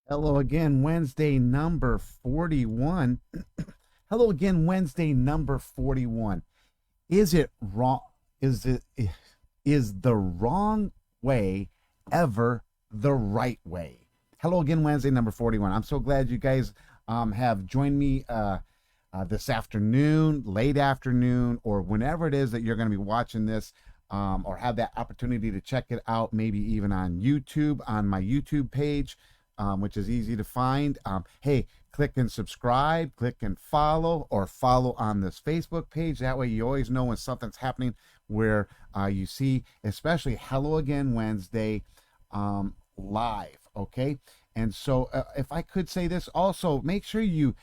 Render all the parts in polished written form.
Hello again, Wednesday number 41. Hello again, Wednesday number 41. Is it wrong? Is it is the wrong way ever the right way? Hello again, Wednesday number 41. I'm so glad you guys have joined me this afternoon, late afternoon, or whenever it is that you're going to be watching this, or have that opportunity to check it out, maybe even on YouTube, on my YouTube page, which is easy to find. Hey, click and subscribe, click and follow, or follow on this Facebook page. That way you always know when something's happening where you see, especially Hello Again Wednesday live, okay? And so if I could say this also, make sure you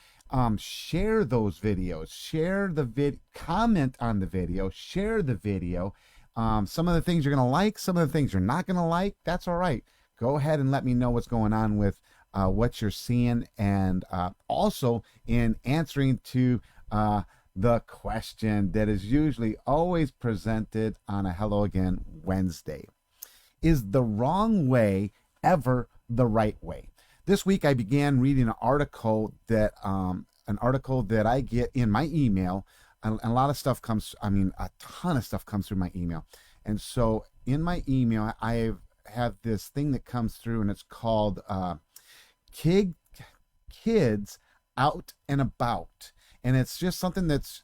share those videos, share the comment on the video, share the video. Some of the things you're gonna like, some of the things you're not gonna like, that's all right. Go ahead and let me know what's going on with what you're seeing, and also in answering to the question that is usually always presented on a Hello Again Wednesday. Is the wrong way ever the right way? This week I began reading an article that I get in my email, and a lot of stuff comes, a ton of stuff comes through my email. And so in my email, I have this thing that comes through, and it's called Kids Out and About. And it's just something that's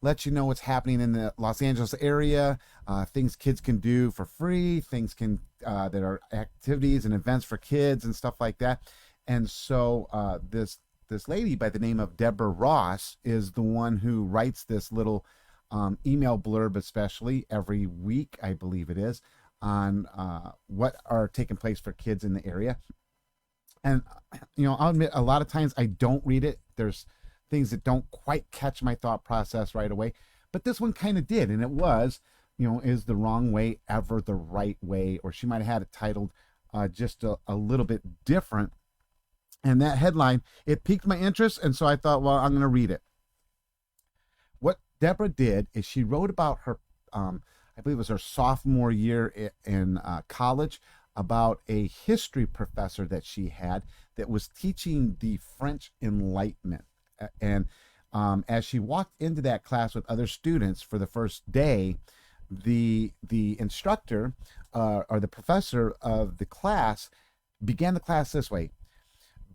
lets you know what's happening in the Los Angeles area, things kids can do for free, things that are activities and events for kids and stuff like that. And so this lady by the name of Deborah Ross is the one who writes this little email blurb, especially every week, I believe it is, on what are taking place for kids in the area. And I'll admit, a lot of times I don't read it. There's things that don't quite catch my thought process right away, but this one kind of did. And it was, is the wrong way ever the right way? Or she might have had it titled just a little bit different. And that headline, it piqued my interest, and so I thought, well, I'm going to read it. What Deborah did is she wrote about her I believe it was her sophomore year in college, about a history professor that she had that was teaching the French Enlightenment. And as she walked into that class with other students for the first day, the instructor or the professor of the class began the class this way: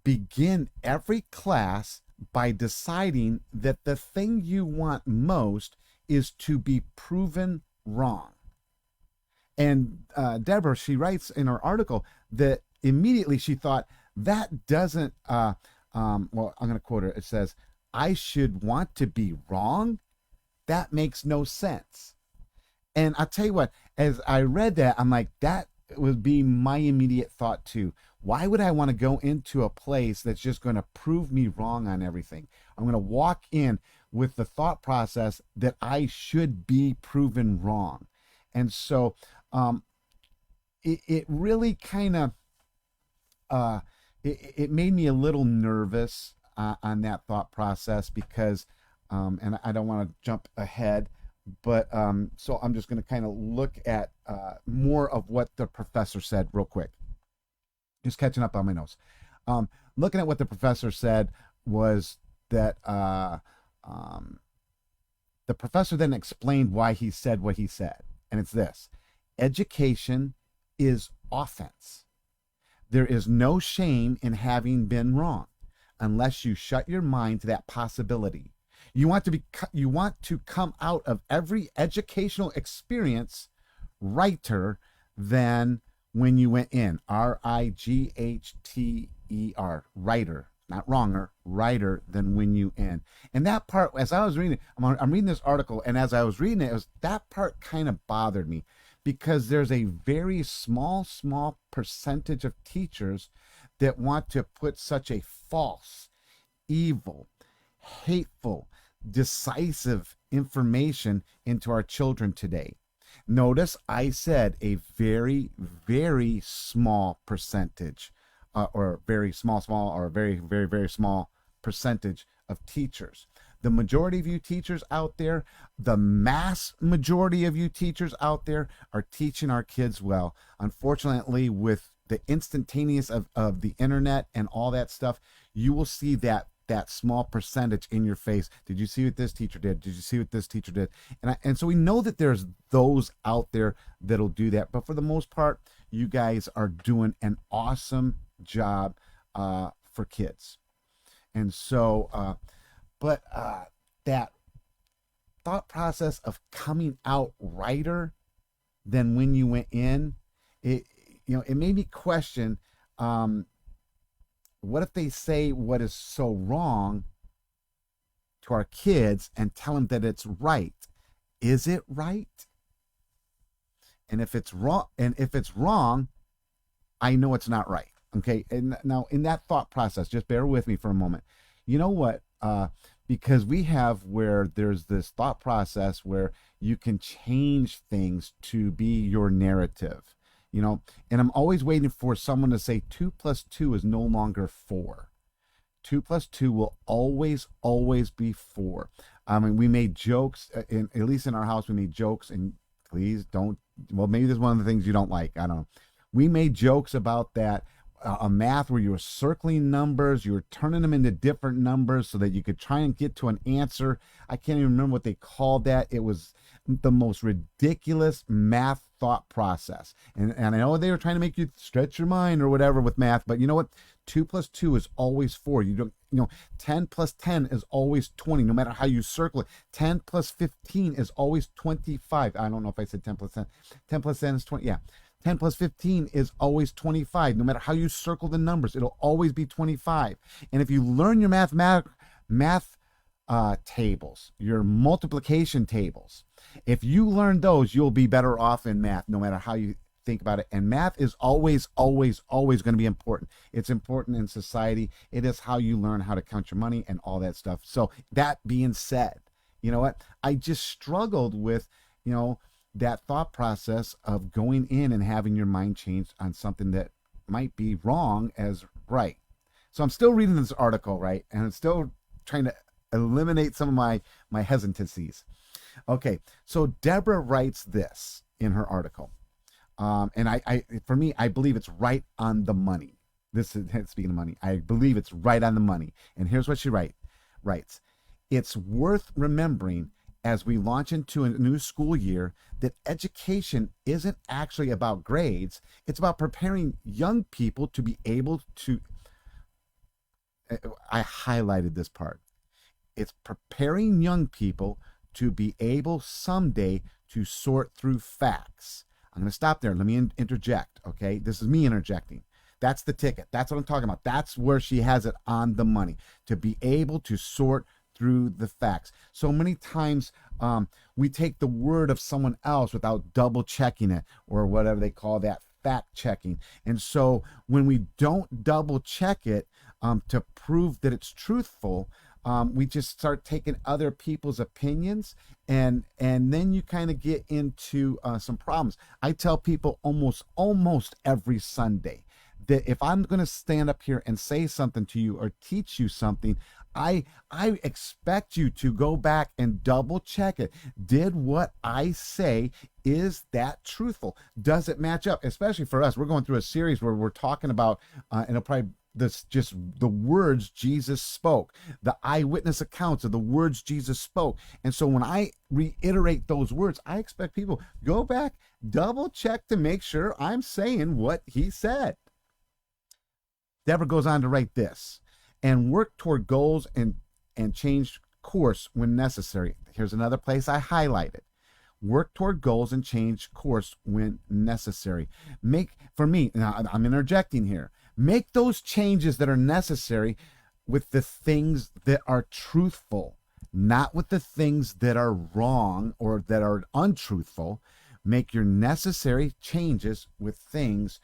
begin every class by deciding that the thing you want most is to be proven wrong. And Deborah, she writes in her article that immediately she thought, that doesn't, well, I'm going to quote her. It says, "I should want to be wrong? That makes no sense." And I'll tell you what, as I read that, I'm like, that would be my immediate thought too. Why would I want to go into a place that's just going to prove me wrong on everything? I'm going to walk in with the thought process that I should be proven wrong. And so it really kind of, it made me a little nervous on that thought process because, and I don't want to jump ahead, but so I'm just going to kind of look at more of what the professor said real quick. Just catching up on my notes. Looking at what the professor said was that the professor then explained why he said what he said. And it's this: education is offense. There is no shame in having been wrong unless you shut your mind to that possibility. You want to come out of every educational experience righter than when you went in. R-I-G-H-T-E-R, righter, not wronger, righter than when you in. And that part, as I was reading it, I'm reading this article, and as I was reading it, that part kind of bothered me, because there's a very small percentage of teachers that want to put such a false, evil, hateful, decisive information into our children today. Notice I said a very, very small percentage, or very small, or very, very, very small percentage of teachers. the majority of you teachers out there, the mass majority of you teachers out there are teaching our kids well. Unfortunately, with the instantaneous of the internet and all that stuff, you will see that small percentage in your face. Did you see what this teacher did? Did you see what this teacher did? And so we know that there's those out there that'll do that. But for the most part, you guys are doing an awesome job for kids. And so, that thought process of coming out righter than when you went in, it made me question, what if they say what is so wrong to our kids and tell them that it's right? Is it right? And if it's wrong, I know it's not right. Okay. And now in that thought process, just bear with me for a moment. You know what? Because we have where there's this thought process where you can change things to be your narrative, and I'm always waiting for someone to say 2 plus 2 is no longer 4. 2 plus 2 will always be 4. I mean, we made jokes, at least in our house, we made jokes, and please don't, well, maybe there's one of the things you don't like. I don't know. We made jokes about that. A math where you were circling numbers, you were turning them into different numbers so that you could try and get to an answer. I can't even remember what they called that. It was the most ridiculous math thought process. And I know they were trying to make you stretch your mind or whatever with math, but you know what? 2 plus 2 is always 4. 10 plus 10 is always 20, no matter how you circle it. 10 plus 15 is always 25. I don't know if I said 10 plus 10. 10 plus 10 is 20. Yeah. 10 plus 15 is always 25. No matter how you circle the numbers, it'll always be 25. And if you learn your math tables, your multiplication tables, if you learn those, you'll be better off in math, no matter how you think about it. And math is always going to be important. It's important in society. It is how you learn how to count your money and all that stuff. So that being said, you know what? I just struggled with, that thought process of going in and having your mind changed on something that might be wrong as right. So I'm still reading this article, right? And I'm still trying to eliminate some of my hesitancies. Okay, so Deborah writes this in her article. And for me, I believe it's right on the money. This is, speaking of money, I believe it's right on the money. And here's what she writes. It's worth remembering as we launch into a new school year that education isn't actually about grades. It's about preparing young people to be able to, I highlighted this part. It's preparing young people to be able someday to sort through facts. I'm going to stop there. Let me interject, okay? This is me interjecting. That's the ticket. That's what I'm talking about. That's where she has it on the money, to be able to sort through the facts. So many times we take the word of someone else without double checking it, or whatever they call that, fact checking. And so when we don't double check it to prove that it's truthful, we just start taking other people's opinions, and then you kind of get into some problems. I tell people almost every Sunday that if I'm going to stand up here and say something to you or teach you something, I expect you to go back and double check it. Did what I say, is that truthful? Does it match up? Especially for us, we're going through a series where we're talking about, and it'll probably this just the words Jesus spoke, the eyewitness accounts of the words Jesus spoke. And so when I reiterate those words, I expect people go back, double check to make sure I'm saying what he said. Deborah goes on to write this: and work toward goals and change course when necessary. Here's another place I highlighted. Work toward goals and change course when necessary. For me, now I'm interjecting here, make those changes that are necessary with the things that are truthful, not with the things that are wrong or that are untruthful. Make your necessary changes with things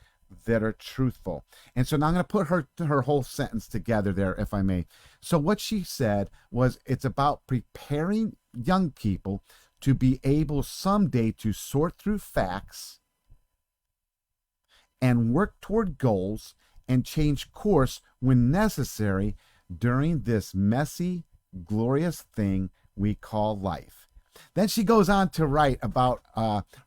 that are truthful. And so now I'm going to put her whole sentence together there, if I may. So what she said was, it's about preparing young people to be able someday to sort through facts and work toward goals and change course when necessary during this messy, glorious thing we call life. Then she goes on to write about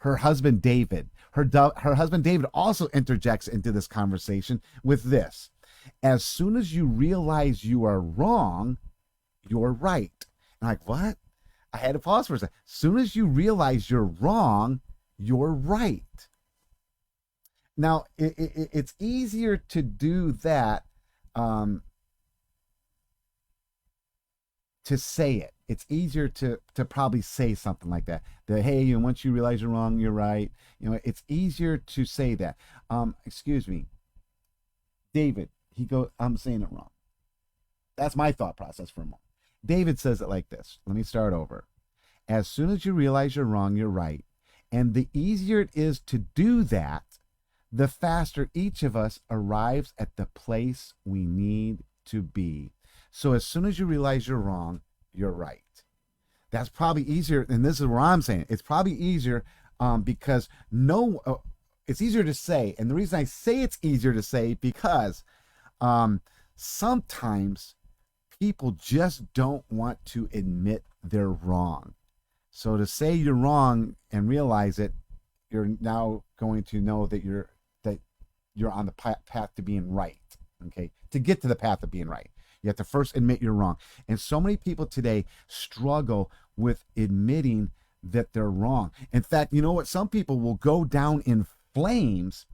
her husband David. Her husband David also interjects into this conversation with this: as soon as you realize you are wrong, you're right. And I'm like, what? I had to pause for a second. As soon as you realize you're wrong, you're right. Now, it's easier to do that, um, to say it. It's easier to probably say something like that. That, hey, once you realize you're wrong, you're right. It's easier to say that. Excuse me, David. He goes, I'm saying it wrong. That's my thought process for a moment. David says it like this. Let me start over. As soon as you realize you're wrong, you're right. And the easier it is to do that, the faster each of us arrives at the place we need to be. So as soon as you realize you're wrong, you're right. That's probably easier. And this is where I'm saying it's probably easier, because it's easier to say. And the reason I say it's easier to say because sometimes people just don't want to admit they're wrong. So to say you're wrong and realize it, you're now going to know that you're on the path to being right. Okay, to get to the path of being right, you have to first admit you're wrong. And so many people today struggle with admitting that they're wrong. In fact, you know what? Some people will go down in flames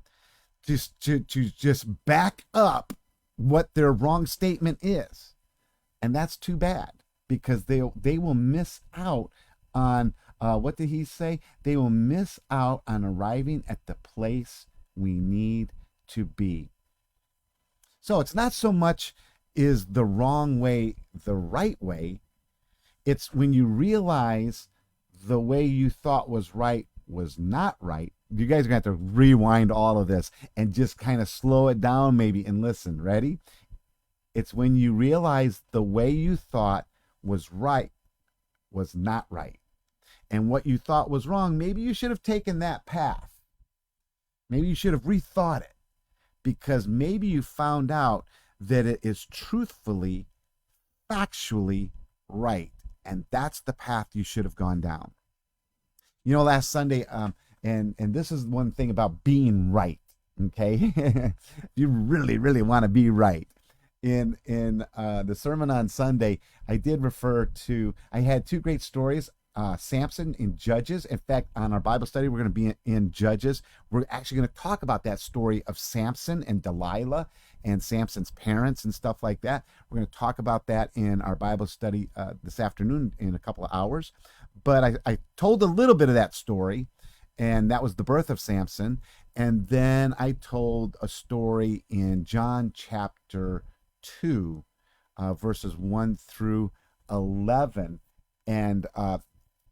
just to just back up what their wrong statement is. And that's too bad, because they will miss out on what did he say? They will miss out on arriving at the place we need to be. So it's not so much is the wrong way the right way. It's when you realize the way you thought was right was not right. You guys are going to have to rewind all of this and just kind of slow it down maybe and listen. Ready? It's when you realize the way you thought was right was not right. And what you thought was wrong, maybe you should have taken that path. Maybe you should have rethought it, because maybe you found out that it is truthfully, factually right. And that's the path you should have gone down. Last Sunday, and this is one thing about being right, okay? You really, really want to be right. In the sermon on Sunday, I had two great stories. Samson in Judges. In fact, on our Bible study, we're going to be in Judges. We're actually going to talk about that story of Samson and Delilah and Samson's parents and stuff like that. We're going to talk about that in our Bible study this afternoon in a couple of hours. But I told a little bit of that story, and that was the birth of Samson. And then I told a story in John chapter 2, verses 1 through 11. And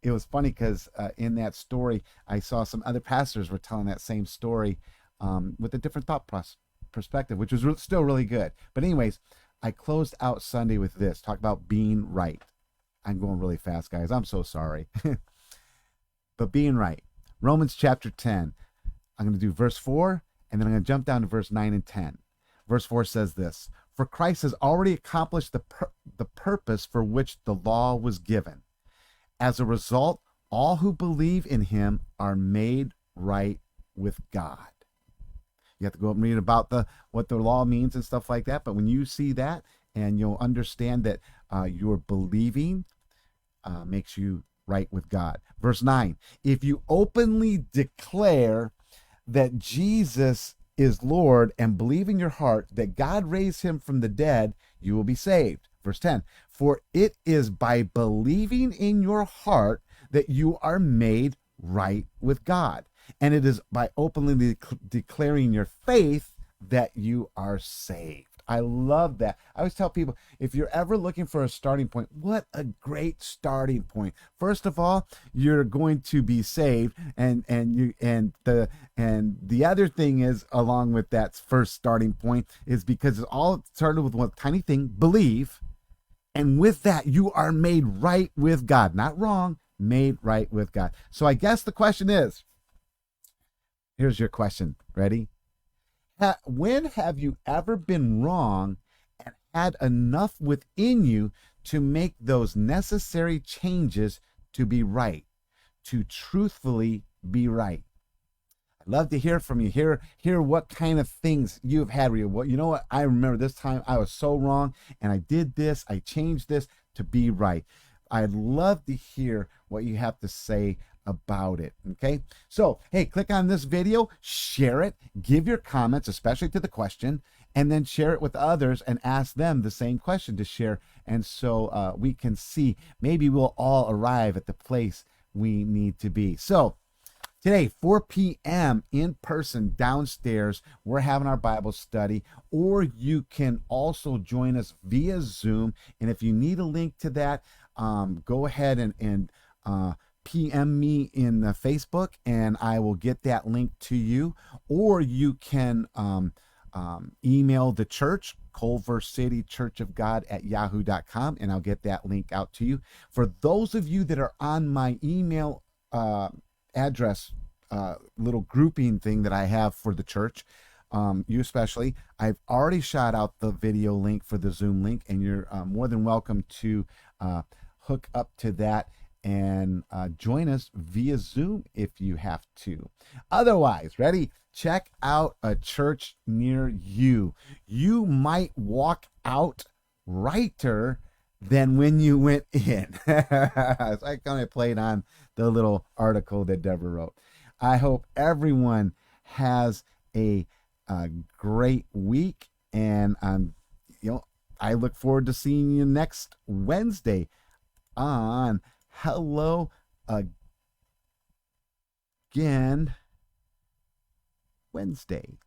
it was funny because in that story, I saw some other pastors were telling that same story with a different thought perspective, which was still really good. But anyways, I closed out Sunday with this, talk about being right. I'm going really fast, guys. I'm so sorry. But being right. Romans chapter 10. I'm going to do verse 4, and then I'm going to jump down to verse 9 and 10. Verse 4 says this: For Christ has already accomplished the purpose for which the law was given. As a result, all who believe in him are made right with God. You have to go up and read about what the law means and stuff like that. But when you see that, and you'll understand that your believing makes you right with God. Verse 9, if you openly declare that Jesus is Lord and believe in your heart that God raised him from the dead, you will be saved. Verse 10, for it is by believing in your heart that you are made right with God. And it is by openly declaring your faith that you are saved. I love that. I always tell people, if you're ever looking for a starting point, what a great starting point. First of all, you're going to be saved, and the other thing is, along with that first starting point, is because it all started with one tiny thing: believe. And with that, you are made right with God. Not wrong, made right with God. So I guess the question is, here's your question. Ready? When have you ever been wrong and had enough within you to make those necessary changes to be right, to truthfully be right. I'd love to hear from you. Hear what kind of things you've had. Well, you know what? I remember this time I was so wrong, and I did this. I changed this to be right. I'd love to hear what you have to say about it. Okay. So, hey, click on this video, share it, give your comments, especially to the question, and then share it with others and ask them the same question to share. And so we can see, maybe we'll all arrive at the place we need to be. So, today, 4 p.m. in person downstairs, we're having our Bible study, or you can also join us via Zoom. And if you need a link to that, go ahead and PM me in Facebook, and I will get that link to you. Or you can email the church, Culver City Church of God at yahoo.com, and I'll get that link out to you. For those of you that are on my email address little grouping thing that I have for the church, you especially, I've already shot out the video link for the Zoom link, and you're more than welcome to hook up to that and join us via Zoom if you have to. Otherwise, ready? Check out a church near you. You might walk out righter than when you went in. So I kind of played on the little article that Deborah wrote. I hope everyone has a great week, and I look forward to seeing you next Wednesday on Hello Again Wednesday.